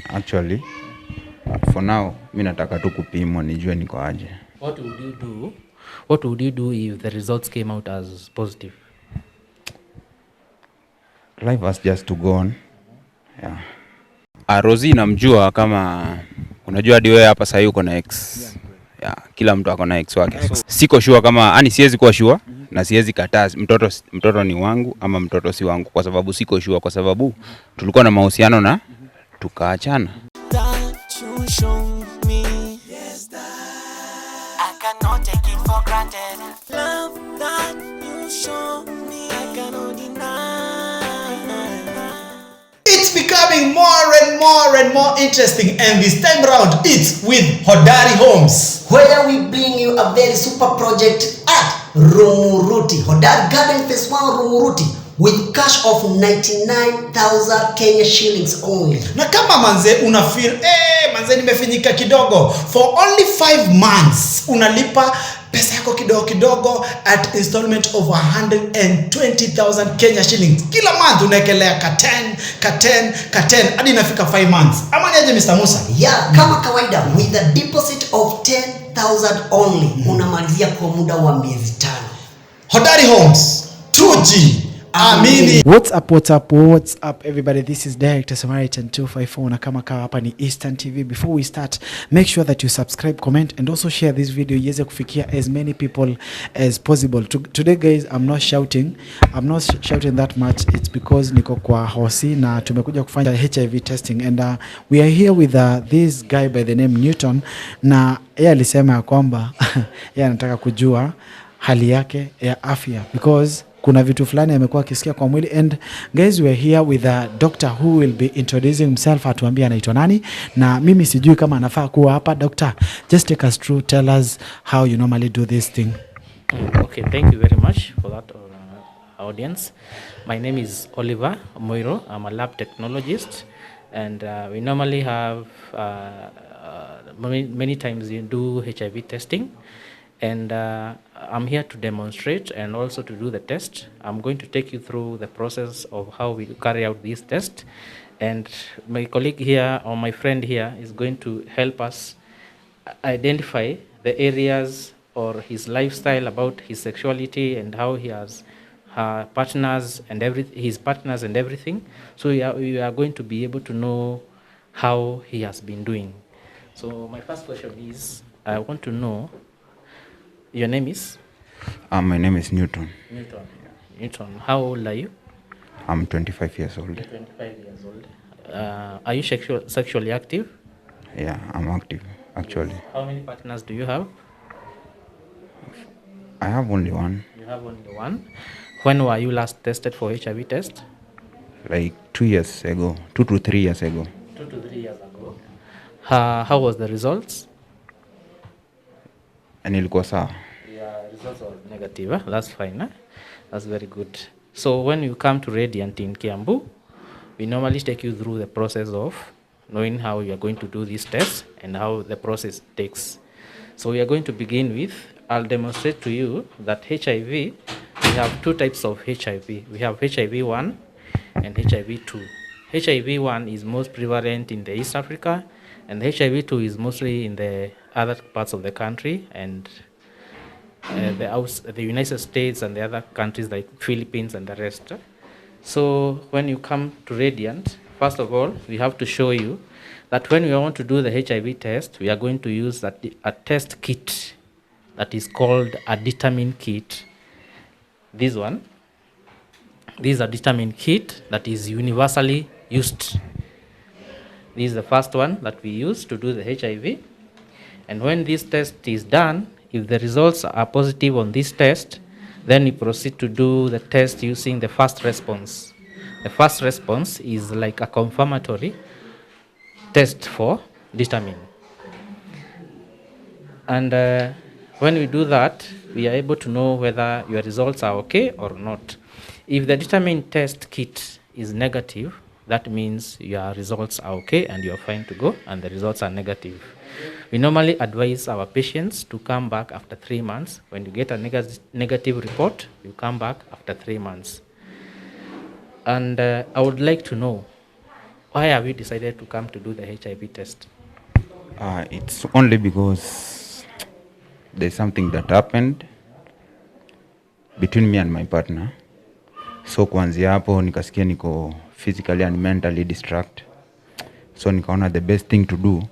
Actually, for now, mimi nataka tu kupimwa nijue niko aje. What would you do? What would you do if the results came out as positive? Life has just to go on. Yeah. Rosie namjua kama unajua hadi wewe hapa sasa uko na ex. Yeah, kila mtu ako na ex wake. Siko sure kama siwezi kuwa sure na siwezi kataa mtoto ni wangu ama mtoto si wangu kwa sababu siko sure kwa sababu tulikuwa na mahusiano na tukaachana. It's becoming more and more interesting, and this time around it's with Hodari Homes, where we bring you a very super project at Rumuruti, Hodari Garden Phase 1 Rumuruti, with cash of 99,000 Kenya shillings only. Na kama manze una feel manze nimefinyika kidogo, for only 5 months unalipa pesa yako kidogo at installment of 120,000 Kenya shillings. Kila month unaekelea ka 10 hadi inafika 5 months. Ama niaje Mr. Musa? Yeah, kama kawaida with a deposit of 10,000 only. Unamalizia kwa muda wa miezi 5. Hodari Homes 2G. Amini. What's up everybody? This is Director Samaritan 254 na kama hapa ni Eastern TV. Before we start, make sure that you subscribe, comment and also share this video iweze kufikia as many people as possible. Today guys, I'm not shouting that much. It's because niko kwa hosi na tumekuja kufanya HIV testing, and we are here with this guy by the name Newton, na yeye alisema kwamba yeye anataka kujua hali yake ya afya because kuna vitu fulani amekuwa akisikia kwa mwili. And guys, we are here with a doctor who will be introducing himself, atuambia anaitwa nani, na mimi sijui kama anafaa kuwa hapa. Doctor, just take us through, tell us how you normally do this thing. Okay, thank you very much for that audience. My name is Oliver Moiro. I'm a lab technologist, and we normally have many times you do HIV testing, and I'm here to demonstrate and also to do the test. I'm going to take you through the process of how we carry out this test, and my colleague here or my friend here is going to help us identify the areas or his lifestyle about his sexuality and how he has partners and everything. So we are going to be able to know how he has been doing. So my first question is, I want to know, your name is? My name is Newton. Newton, how old are you? I'm 25 years old. 25 years old. Are you sexually active? Yeah, I'm active actually. How many partners do you have? I have only one. You have only one. When were you last tested for HIV test? Like 2 years ago, 2 to 3 years ago. 2 to 3 years ago. How was the results? Nilikuwa sawa. Yeah, results were negative. That's fine. That's very good. So when you come to Radiant in Kiambu, we normally take you through the process of knowing how you are going to do this test and how the process takes. So we are going to begin with, I'll demonstrate to you that HIV, we have 2 types of HIV. We have HIV-1 and HIV-2. HIV-1 is most prevalent in the East Africa, and HIV-2 is mostly in the other parts of the country and the United States and the other countries like Philippines and the rest. So when you come to Radiant, first of all, we have to show you that when we want to do the HIV test, we are going to use a test kit that is called a determine kit. This one. This is a determine kit that is universally used. This is the first one that we use to do the HIV. And when this test is done, if the results are positive on this test, then we proceed to do the test using the first response. The first response is like a confirmatory test for determine. And when we do that, we are able to know whether your results are okay or not. If the determine test kit is negative, that means your results are okay and you're fine to go, and the results are negative. We normally advise our patients to come back after 3 months. When you get a negative report, you come back after 3 months. And I would like to know, Why have you decided to come to do the HIV test? It's only because there's something that happened between me and my partner. So kuanzia hapo nikasikia niko physically and mentally distraught. So nikaona the best thing to do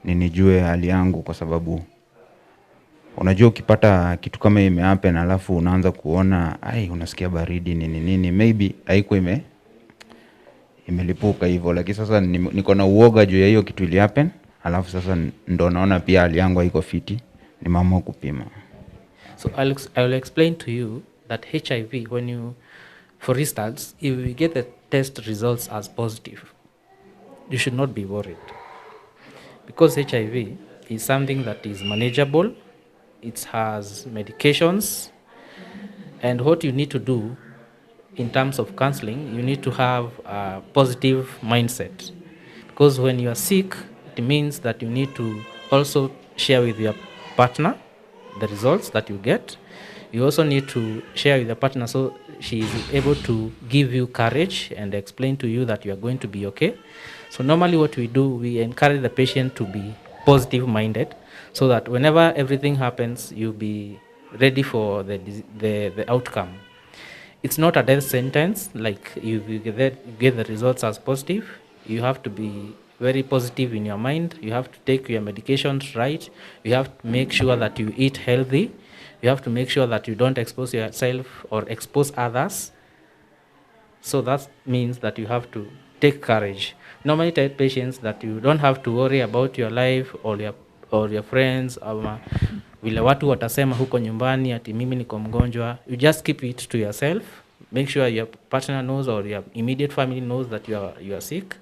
ni nijue hali yangu, kwa sababu unajua ukipata kitu kama imehappen alafu unaanza kuona unasikia baridi nini maybe haiko imelipuka hivyo, lakini sasa niko na uoga juu ya hiyo kitu ili happen, alafu sasa ndo naona pia hali yangu haiko fiti, nimeamua kupima. So I'll explain to you that HIV, when you, for instance, if you get the test results as positive, you should not be worried, because HIV is something that is manageable. It has medications, and what you need to do in terms of counseling, you need to have a positive mindset, because when you are sick, it means that you need to also share with your partner the results that you get. You also need to share with the partner so she is able to give you courage and explain to you that you are going to be okay. So normally what we do, we encourage the patient to be positive minded, so that whenever everything happens, you'll be ready for the outcome. It's not a death sentence, like you get the results as positive. You have to be very positive in your mind. You have to take your medications right. You have to make sure that you eat healthy. You have to make sure that you don't expose yourself or expose others. So that means that you have to take courage. Normally tell patients that you don't have to worry about your life or your friends, ama vile watu watasema huko nyumbani ati mimi niko mgonjwa. You just keep it to yourself. Make sure your partner knows or your immediate family knows that you are sick,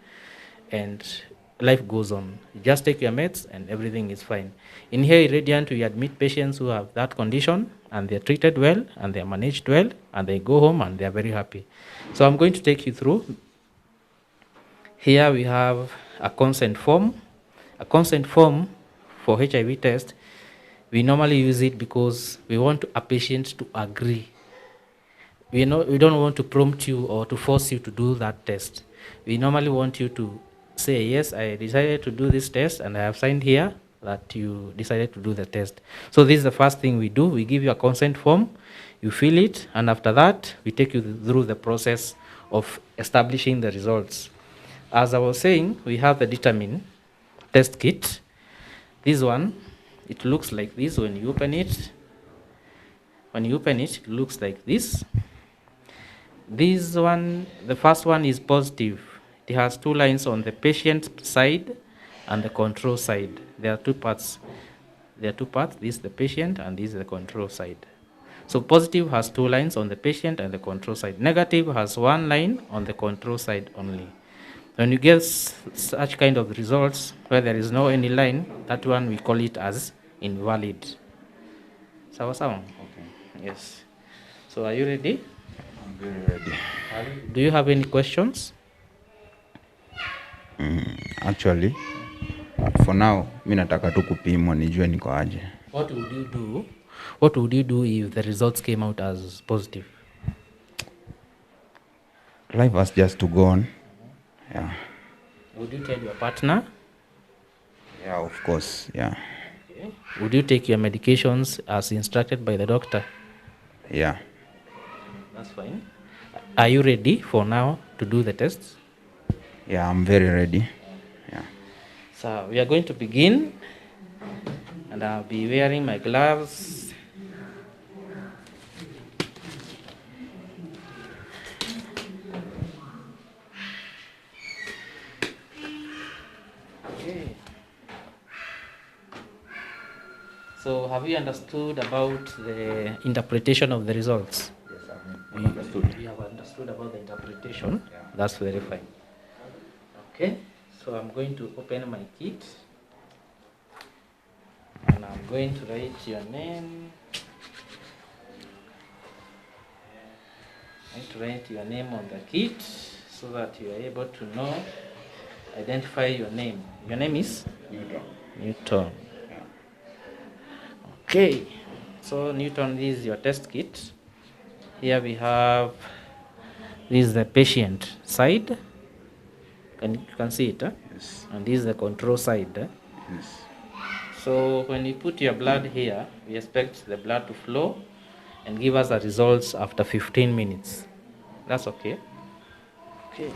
and life goes on. You just take your meds and everything is fine. In here Radiant, we admit patients who have that condition and they're treated well and they're managed well and they go home and they're very happy. So I'm going to take you through. Here we have a consent form. A consent form for HIV test, we normally use it because we want a patient to agree. We don't want to prompt you or to force you to do that test. We normally want you to say, yes, I decided to do this test and I have signed here that you decided to do the test. So this is the first thing we do. We give you a consent form, you fill it, and after that, we take you through the process of establishing the results. As I was saying, we have the determine test kit. This one, it looks like this when you open it. When you open it, it looks like this. This one, the first one is positive. It has two lines on the patient side and the control side. There are two parts. This is the patient and this is the control side. So positive has two lines on the patient and the control side. Negative has one line on the control side only. When you get such kind of results where there is no any line, that one we call it as invalid. Sawa sawa? Okay. Yes. So are you ready? I'm very ready. Do you have any questions? Actually, for now, mimi nataka tu kupimwa nijue niko aje. What would you do? What would you do if the results came out as positive? Life has just to go on. Yeah. Would you tell your partner? Yeah, of course. Yeah. Okay. Would you take your medications as instructed by the doctor? Yeah. That's fine. Are you ready for now to do the tests? Yeah, I'm very ready. Yeah. So we are going to begin, and I'll be wearing my gloves. Okay. So have you understood about the interpretation of the results? Yes, I've understood. You have understood about the interpretation? Yeah. That's very fine. Okay, so I'm going to open my kit and I'm going to write your name. I'm going to write your name on the kit so that you are able to know, identify your name. Your name is? Newton. Okay, so Newton, this is your test kit. Here we have, this is the patient side. And you can see it. Yes. And this is the control side. Yes. So when you put your blood here, we expect the blood to flow and give us the results after 15 minutes. That's okay. Okay.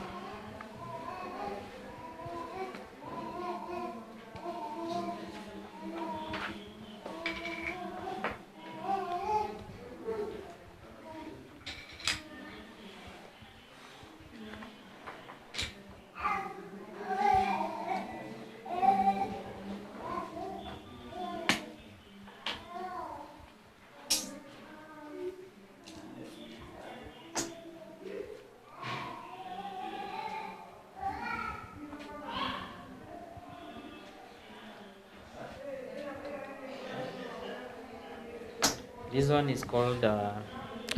This one is called a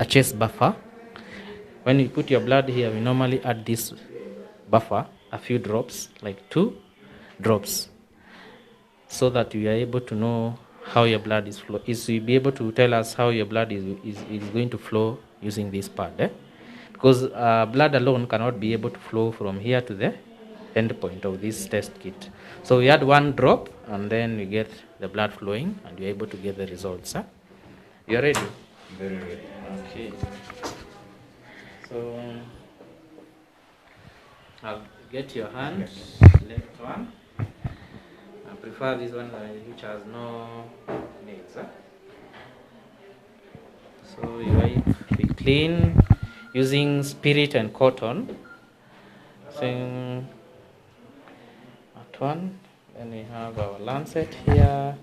chest buffer. When you put your blood here, we normally add this buffer, a few drops, like 2 drops, so that you are able to know how your blood is flow. You'll be able to tell us how your blood is going to flow using this pad. Because blood alone cannot be able to flow from here to the end point of this test kit. So we add 1 drop, and then we get the blood flowing, and you're able to get the results. You're ready? Very ready. Okay. So I'll get your hand, left one. I prefer this one which has no nails. So you wipe, be clean using spirit and cotton. So that one. Then we have our lancet here.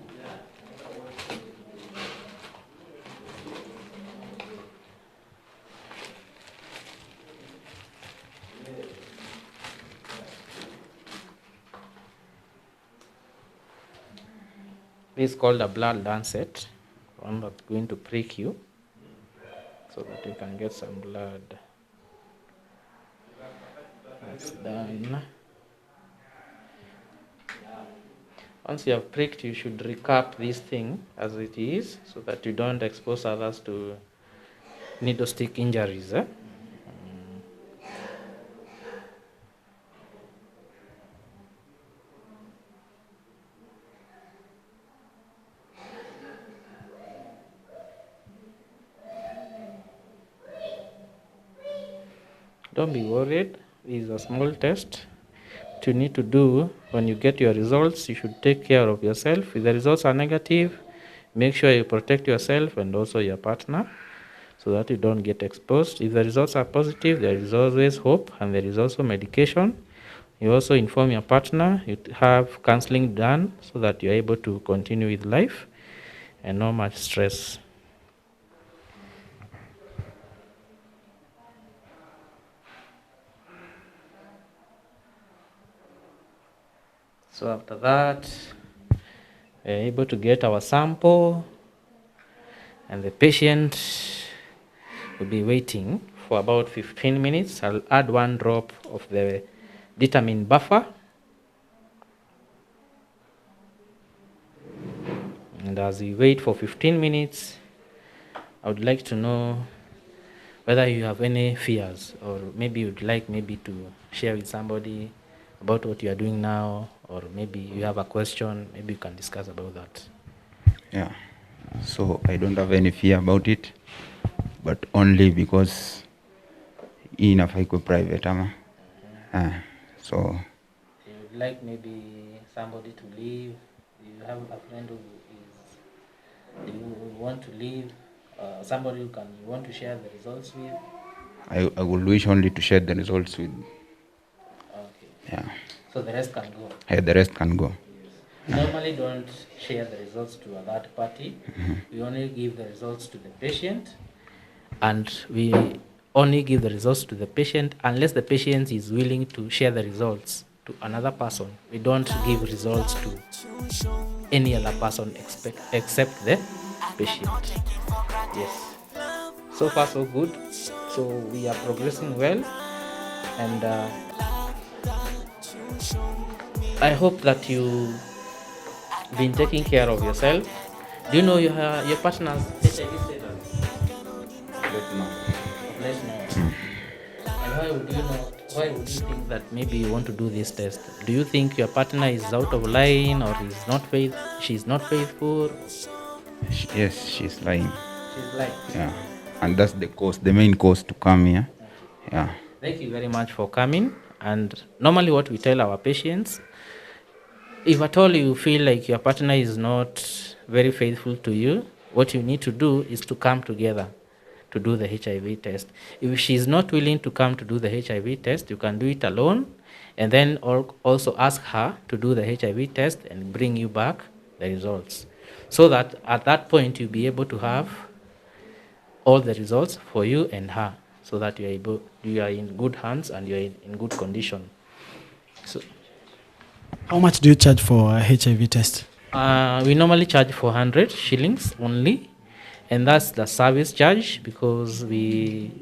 This is called a blood lancet, one that's going to prick you so that you can get some blood. That's done. Once you have pricked, you should recap this thing as it is so that you don't expose others to needle stick injuries. Don't be worried. This is a small test. What you need to do when you get your results, you should take care of yourself. If the results are negative, make sure you protect yourself and also your partner so that you don't get exposed. If the results are positive, there is always hope, and there is also medication. You also inform your partner. You have counseling done so that you're able to continue with life and no much stress. So after that, we're able to get our sample, and the patient will be waiting for about 15 minutes. I'll add 1 drop of the vitamin buffer. And as we wait for 15 minutes, I would like to know whether you have any fears, or maybe you'd like to share with somebody about what you are doing now, or maybe you have a question, maybe you can discuss about that. Yeah. So I don't have any fear about it, but only because inafaa iko private ama. So You would like maybe somebody to leave. You have a friend who is, you want to leave, somebody you want to share the results with. I will wish only to share the results with. Okay. Yeah. So the rest can go. Yeah, the rest can go. We normally don't share the results to a third party. We only give the results to the patient, and we only give the results to the patient unless the patient is willing to share the results to another person. We don't give results to any other person except the patient. Yes. So far so good. So we are progressing well, and I hope that you've been taking care of yourself. Do you know your partner's HIV status? Let's know. And how do you know Why would you think that maybe you want to do this test? Do you think your partner is out of line or she's not faithful? Yes, she's lying. She's lying. Yeah. And that's the main cause to come here. Yeah. Thank you very much for coming. And normally what we tell our patients, if at all you feel like your partner is not very faithful to you, what you need to do is to come together to do the HIV test. If she is not willing to come to do the HIV test, you can do it alone, and then also ask her to do the HIV test and bring you back the results. So that at that point you'll be able to have all the results for you and her, so that you are in good hands and you are in good condition. So, How much do you charge for a HIV test? we normally charge 400 shillings only, and that's the service charge, because we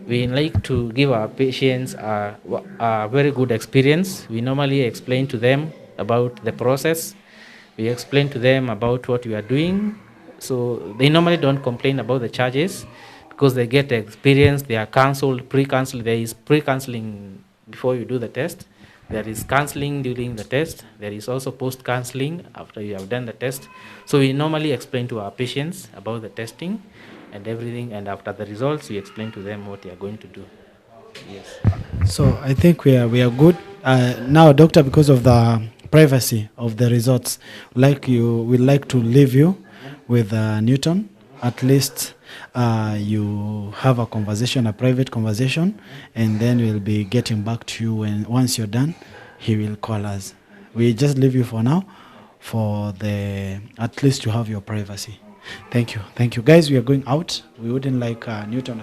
like to give our patients a very good experience. We normally explain to them about the process. We explain to them about what we are doing. So they normally don't complain about the charges, because they get the experience. They are pre-counseled. There is pre-counseling before you do the test. There is counseling during the test. There is also post-counseling after you have done the test. So we normally explain to our patients about the testing and everything, and after the results, we explain to them what they are going to do. Yes. So I think we are good. Now, doctor, because of the privacy of the results, we'd like to leave you with Newton. At least you have a private conversation, and then we'll be getting back to you once you're done. He will call us. We just leave you for now, at least you have your privacy. Thank you guys. We are going out. We wouldn't like Newton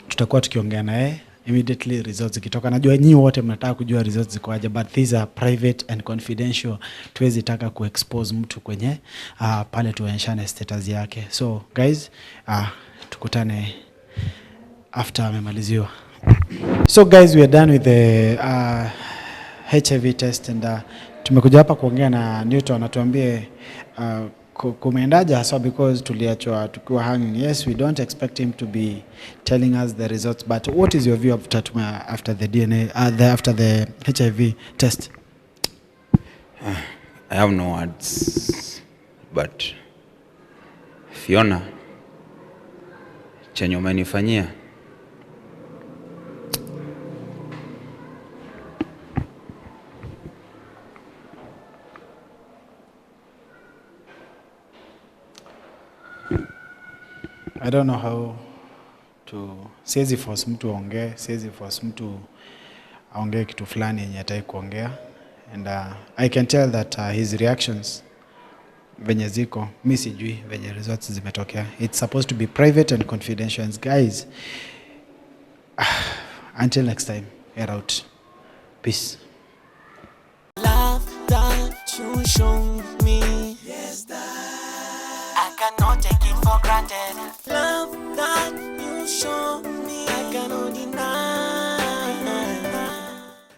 tutakuwa tukiongea naye immediately results zikitoka. Najua nyinyi wote mnataka kujua results zikoaje, but these are private and confidential. Tuwezi taka kuexpose mtu kwenye pale tuonyeshane status yake. So guys, tukutane after amemaliziwa. So guys, we are done with the HIV test, and tumekuja hapa kuongea na Newton atuambie kumeendaje hasa, because tuliachwa tukiwa hanging. Yes, we don't expect him to be telling us the results, but what is your view after the DNA after the HIV test? I have no words, but Fiona, chenye umenifanyia I don't know how to siwezi force mtu aongee, siwezi force mtu aongee kitu fulani yenye hataki kuongea, and I can tell that his reactions venye ziko, mimi sijui venye results zimetokea. It's supposed to be private and confidential. And guys, until next time, we're out. Peace. Love that you show me, yes, that I cannot take it for granted. Love that you show me, I cannot deny.